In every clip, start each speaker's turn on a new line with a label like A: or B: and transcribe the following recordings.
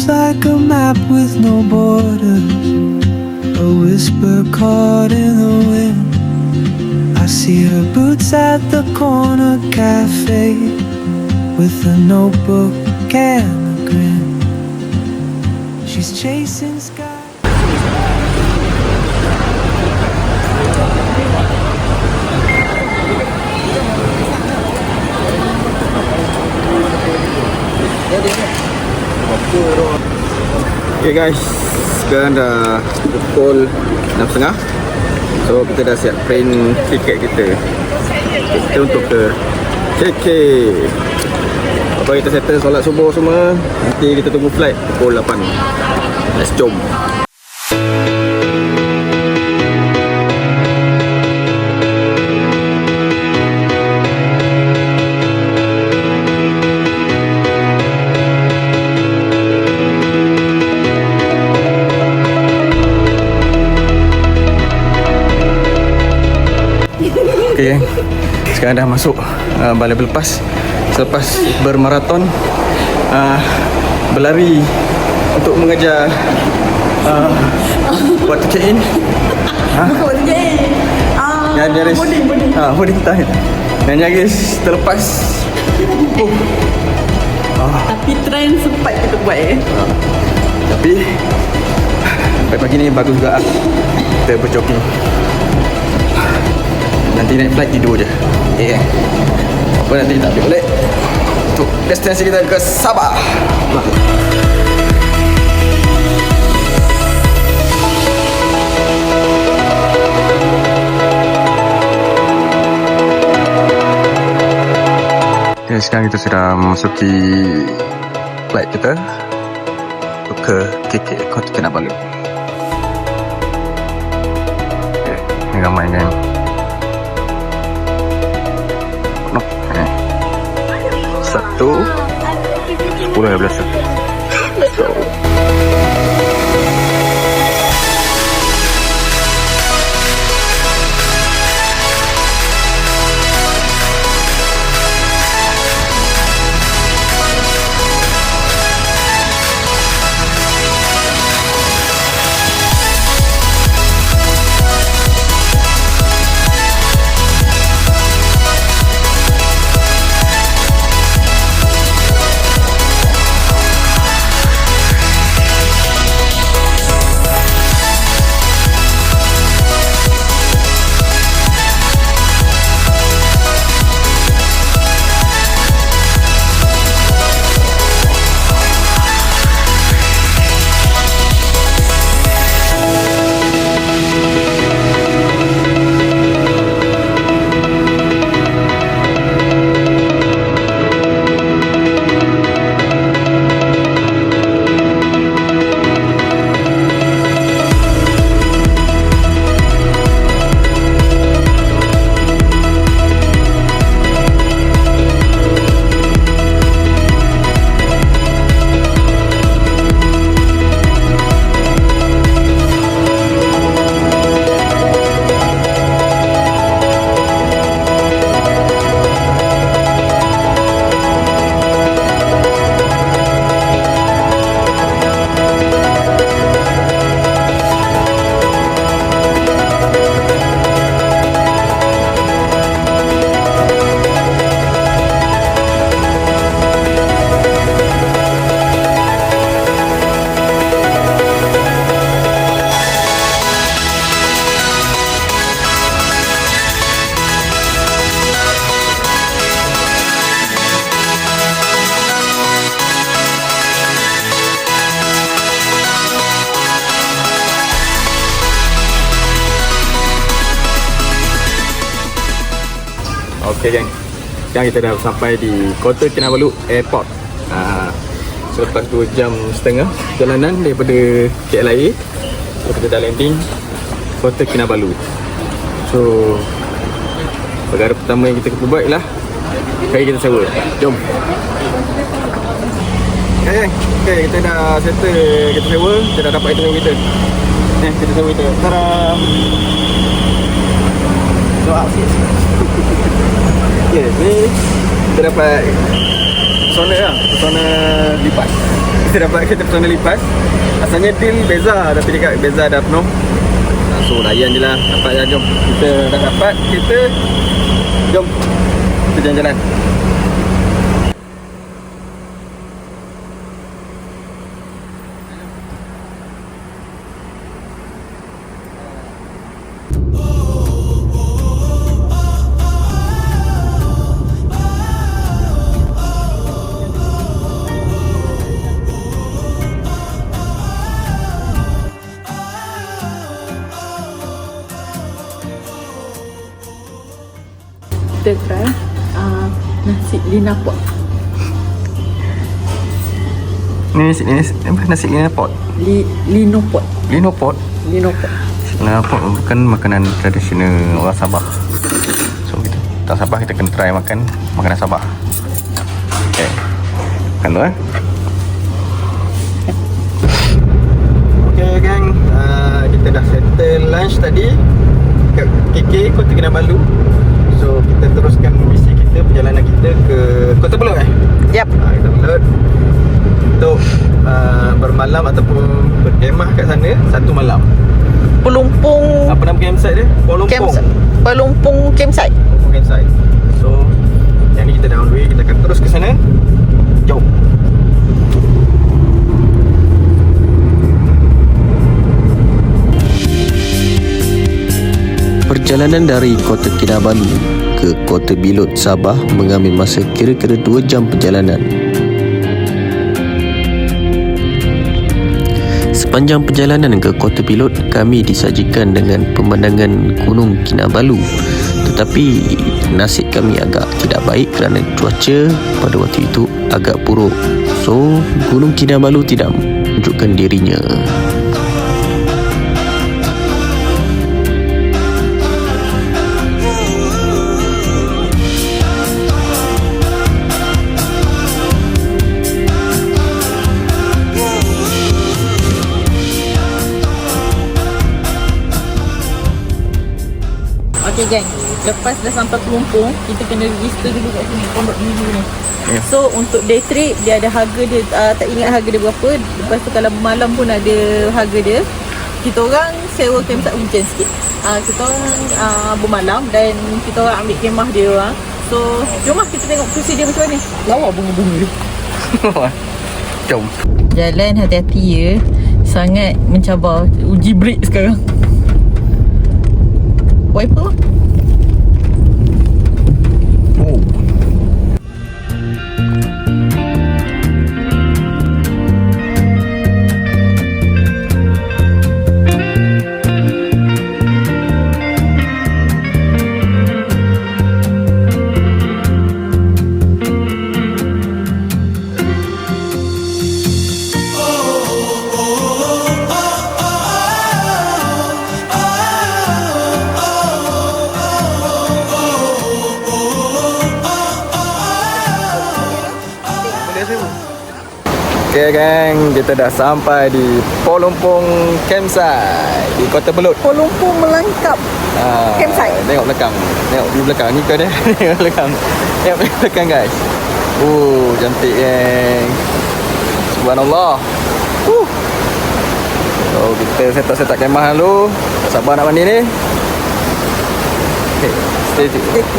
A: seems like a map with no borders, a whisper caught in the wind. I see her boots at the corner cafe, with a notebook and a grin. She's chasing sky.
B: Okay guys, sekarang dah pukul 6.30. So kita dah siap print tiket kita. Kita untuk ke KK. Apa kita settle solat subuh semua. Nanti kita tunggu flight pukul 8. Let's jom. Okay, sekarang dah masuk balai berlepas. Selepas bermaraton berlari untuk mengejar buat check in.
C: Bukan check in.
B: Yang nyaris boarding time. Yang nyaris terlepas.
C: Tapi trend sempat kita buat
B: Tapi pagi ni bagus juga kita berjogging. Nanti naik flight tidur je. Okay kan? Apa nanti kita ambil balik untuk destinasi kita ke Sabah. Okay, sekarang kita sudah memasuki flight kita untuk ke KK, Kota Kinabalu. Okay, ni ramai kan. Satu 10 12. Let's go. Okay geng, sekarang kita dah sampai di Kota Kinabalu Airport. Selepas 2 jam setengah perjalanan daripada KLIA, so kita dah landing Kota Kinabalu. So perkara pertama yang kita kena buat ialah kereta kita sewa. Jom. Okay, kita dah settle kita sewa. Kita dah dapat item kita. Kita sewa kita. Tadam. Doa sikit. Okay, ni kita dapat pesona lah, pesona lipas. kita dapat kereta personal lipas. Asalnya deal Beza, tapi dekat Beza dah penuh. So layan je lah. Dapat je, jom. Kita dah dapat kereta. Jom kita jalan-jalan.
C: Kita try nasi Lina Pot.
B: Ni nasi Lina Pot.
C: Lino Pot.
B: Lino Pot.
C: Lino Pot.
B: Lina Pot bukan makanan tradisional orang Sabah. So kita tak Sabah, kita kena try makan makanan Sabah. Okay, makan dulu Okay gang, kita dah settle lunch tadi kat KK Kota Kinabalu. So kita teruskan misi kita, perjalanan kita ke Kota Belud
C: Yap.
B: Kota Belud untuk bermalam ataupun berkemah kat sana satu malam.
C: Pelumpung
B: Apa nama campsite dia? Pelumpung.
C: Pelumpung campsite.
B: Pelumpung campsite. So yang ni kita dah on the way, kita akan terus ke sana. Jom.
D: Perjalanan dari Kota Kinabalu ke Kota Belud, Sabah mengambil masa kira-kira 2 jam perjalanan. Sepanjang perjalanan ke Kota Belud, kami disajikan dengan pemandangan Gunung Kinabalu. Tetapi nasib kami agak tidak baik kerana cuaca pada waktu itu agak buruk. So, Gunung Kinabalu tidak menunjukkan dirinya.
C: Okay geng, lepas dah sampai Pelumpung, kita kena register dulu kat sini, pondok dulu ni.
B: Yeah.
C: So untuk day trip dia ada harga dia, tak ingat harga dia berapa. Lepas tu kalau malam pun ada harga dia. Kita orang sewa campsite hujan sikit. Kita orang bermalam dan kita orang ambil kemah dia orang. So jom lah kita tengok prosedur macam mana. Lawa bunga-bunga dia.
B: Jom.
C: Jalan hati-hati ya. Sangat mencabar. Uji brake sekarang. Wiper.
B: Oh. Okay geng, kita dah sampai di Pelumpung Campsite di Kota Belud.
C: Pelumpung melangkap campsite.
B: Tengok belakang. Tengok di belakang ni kau dia. Tengok belakang. Tengok belakang guys. Cantik geng. Subhanallah. So kita set up kemah dulu. Tak sabar nak mandi ni. Okay, stay tune.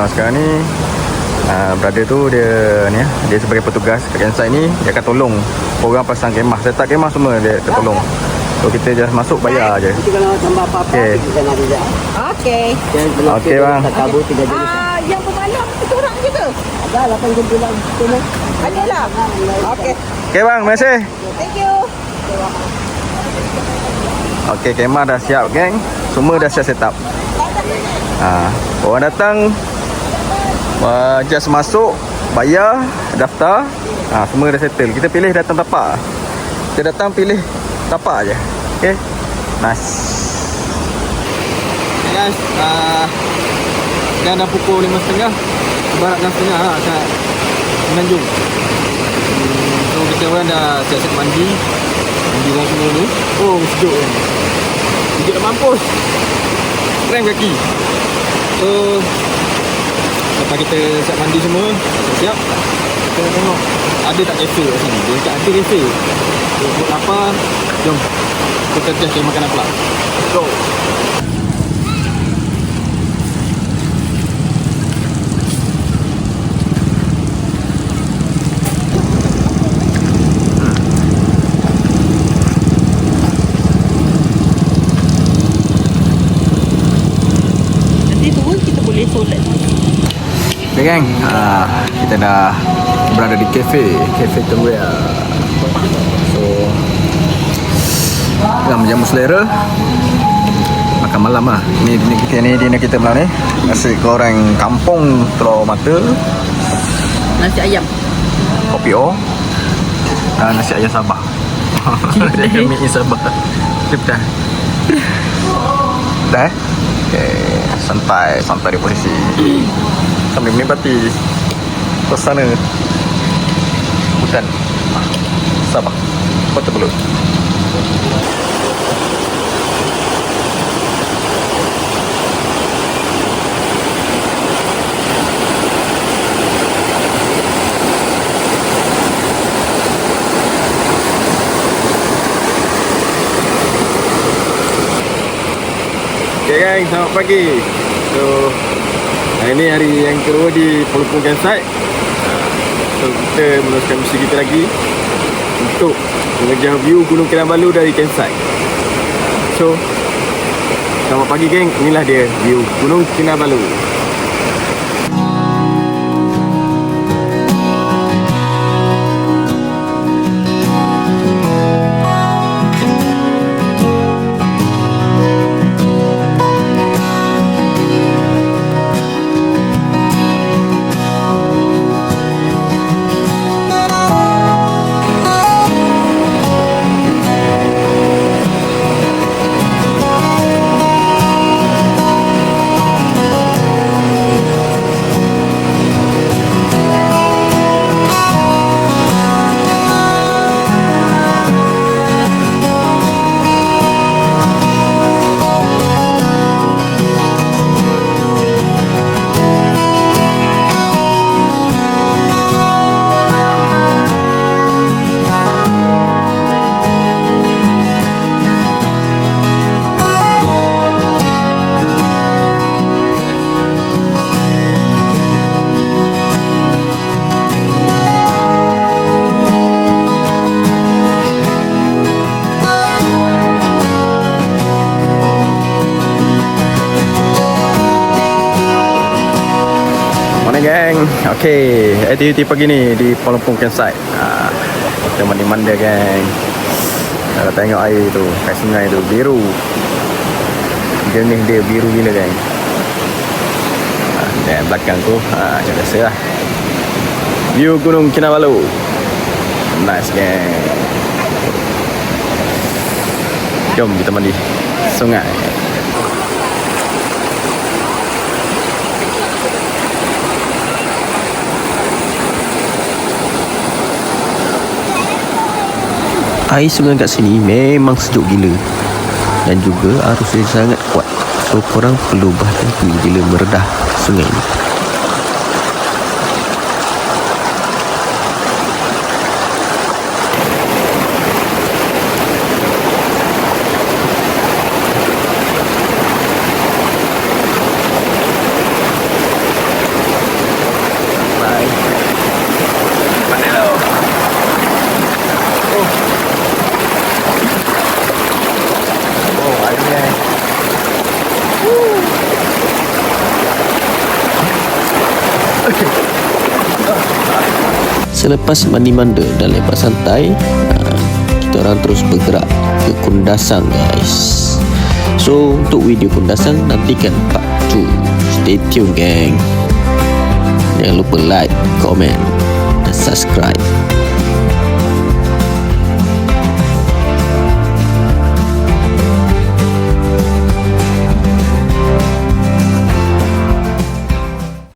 B: Sekarang ni brother tu dia sebagai petugas kat campsite ni, dia akan tolong orang pasang kemah, setup kemah semua dia akan tolong. So kita just masuk bayar je.
E: Kita kalau tambah apa-apa
B: Okay.
E: kita nak juga.
C: Okey.
B: Okey, bang.
E: Tak kabur 3 jam.
C: Yang bermalam kita orang je ke?
E: Ada 8 jam pulang semua.
C: Adalah. Okey.
B: Okay bang, terima kasih.
C: Thank you.
B: Okay, kemah dah siap geng. Semua dah siap setup. Orang datang just masuk, bayar, daftar, semua dah settle. Kita pilih datang tapak. Kita datang pilih tapak je. Okay, nice. Okay guys, sekarang dah pukul 5.30, barat 6.30 kat Semenanjung. So kita orang dah siap-siap mandi. Mandi lah semua ni. Oh, sejuk kan. Sejuk dah mampus. Krem kaki. So, lepas kita siap mandi semua, siap. Kita nak tengok ada tak kafe kat sini. Dia tak ada kafe. So, buat lapar. Jom. Kita test cari makanan pula. Go. Okay gang, kita dah berada di kafe Terwea. So, kita menjamu selera makan malam lah. Ni dinner kita malam ni. Nasi goreng kampung telur mata,
C: Nasi ayam.
B: kopi O dan nasi ayam Sabah. Nasi ayam mie Sabah. Dah. Dah. Okay, sampai di posisi. Sambil menikmati suasana hutan Sabah, Kota Belud. Okay guys, selamat pagi. So, hari ni hari yang kedua di Pelupung Campsite. So, kita meneruskan misi kita lagi untuk mengejar view Gunung Kinabalu dari campsite. So, selamat pagi geng. Inilah dia view Gunung Kinabalu. Geng, okay, aktiviti pagi ni di Pelupung Campsite. Kita mandi-mandi geng. Kalau tengok air tu, kat sungai tu biru. Jernih dia biru gila geng. Dan belakang tu, macam biasa lah. View Gunung Kinabalu. Nice geng. Jom kita mandi sungai.
D: Air sungai kat sini memang sejuk gila dan juga arus dia sangat kuat. So korang perlu berhati-hati bila meredah sungai ni. Selepas mandi-manda dan lepak santai, kita orang terus bergerak ke Kundasang guys. So untuk video Kundasang nantikan part 2. Stay tune geng. Jangan lupa like, komen dan subscribe.